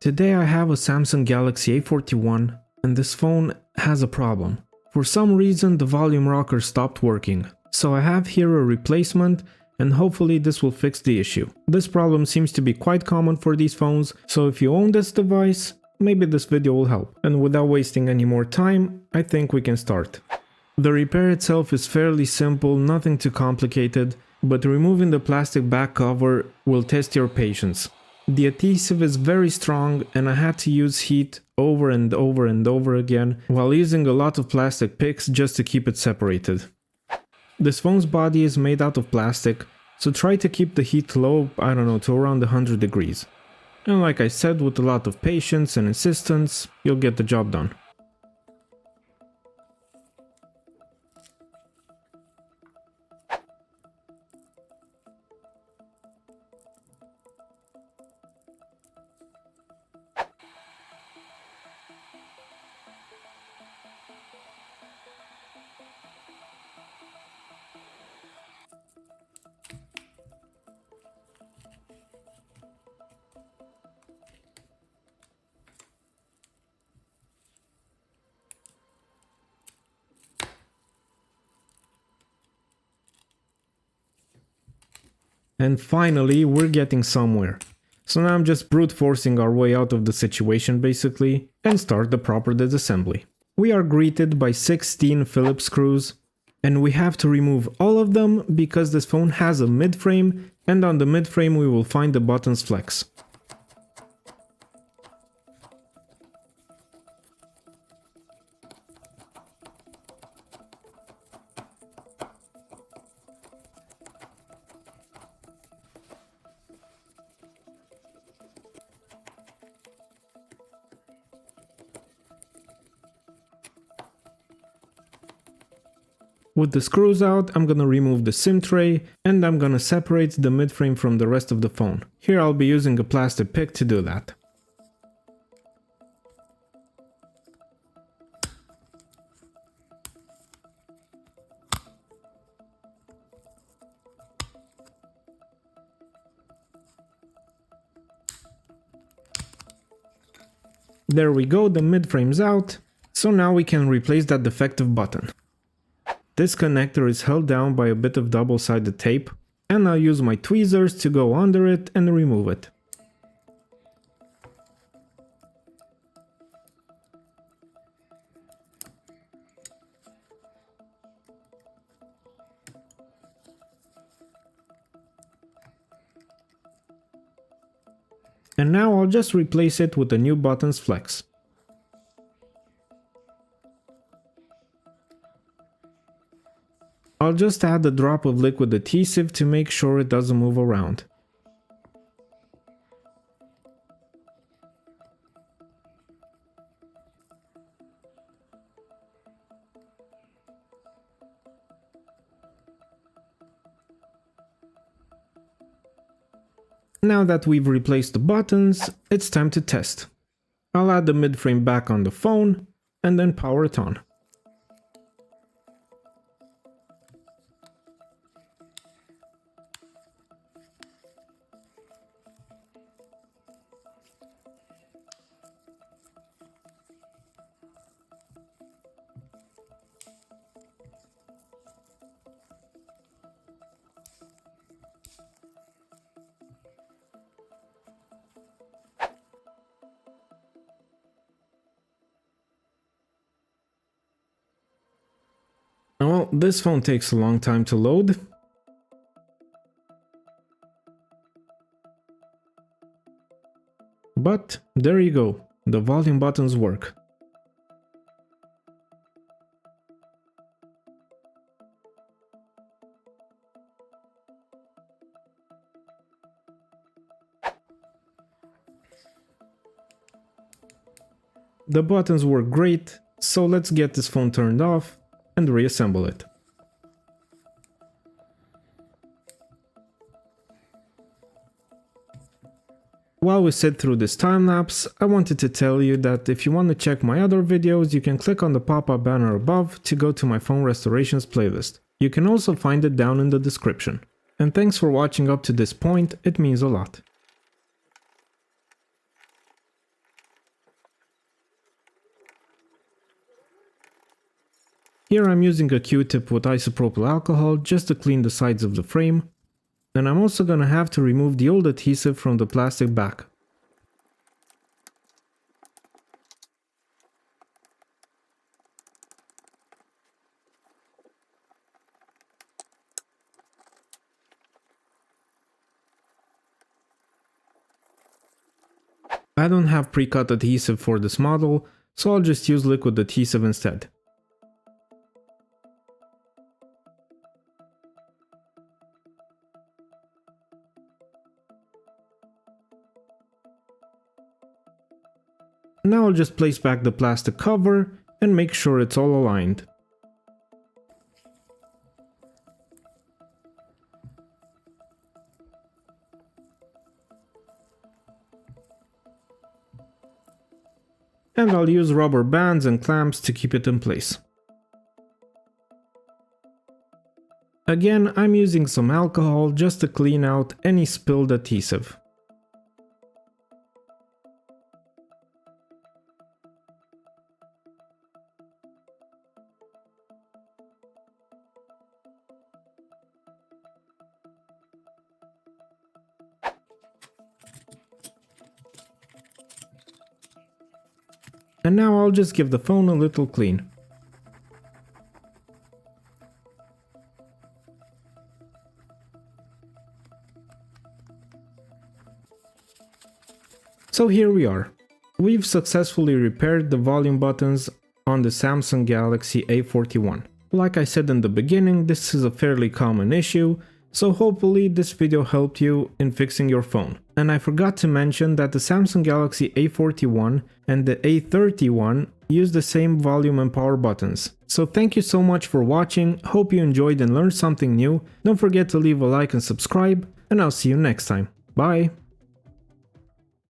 Today I have a Samsung Galaxy A41 and this phone has a problem. For some reason the volume rocker stopped working, so I have here a replacement and hopefully this will fix the issue. This problem seems to be quite common for these phones, so if you own this device, maybe this video will help. And without wasting any more time, I think we can start. The repair itself is fairly simple, nothing too complicated, but removing the plastic back cover will test your patience. The adhesive is very strong and I had to use heat over and over and over again while using a lot of plastic picks just to keep it separated. This phone's body is made out of plastic, so try to keep the heat low, to around 100 degrees. And like I said, with a lot of patience and insistence, you'll get the job done. And finally, we're getting somewhere. So now I'm just brute forcing our way out of the situation basically, and start the proper disassembly. We are greeted by 16 Phillips screws, and we have to remove all of them because this phone has a mid-frame, and on the mid-frame we will find the buttons flex. With the screws out, I'm gonna remove the SIM tray and I'm gonna separate the midframe from the rest of the phone. Here I'll be using a plastic pick to do that. There we go, the midframe's out, so now we can replace that defective button. This connector is held down by a bit of double-sided tape, and I'll use my tweezers to go under it and remove it. And now I'll just replace it with the new buttons flex. I'll just add a drop of liquid adhesive to make sure it doesn't move around. Now that we've replaced the buttons, it's time to test. I'll add the midframe back on the phone and then power it on. Well, this phone takes a long time to load. But there you go, the volume buttons work. The buttons work great, so let's get this phone turned off and reassemble it. While we sit through this time lapse, I wanted to tell you that if you want to check my other videos, you can click on the pop-up banner above to go to my phone restorations playlist. You can also find it down in the description. And thanks for watching up to this point, it means a lot. Here I'm using a Q-tip with isopropyl alcohol just to clean the sides of the frame, and I'm also gonna have to remove the old adhesive from the plastic back. I don't have pre-cut adhesive for this model, so I'll just use liquid adhesive instead. Now I'll just place back the plastic cover and make sure it's all aligned. And I'll use rubber bands and clamps to keep it in place. Again, I'm using some alcohol just to clean out any spilled adhesive. And now I'll just give the phone a little clean. So here we are. We've successfully repaired the volume buttons on the Samsung Galaxy A41. Like I said in the beginning, this is a fairly common issue, so hopefully this video helped you in fixing your phone. And I forgot to mention that the Samsung Galaxy A41 and the A31 use the same volume and power buttons. So thank you so much for watching, hope you enjoyed and learned something new. Don't forget to leave a like and subscribe, and I'll see you next time. Bye!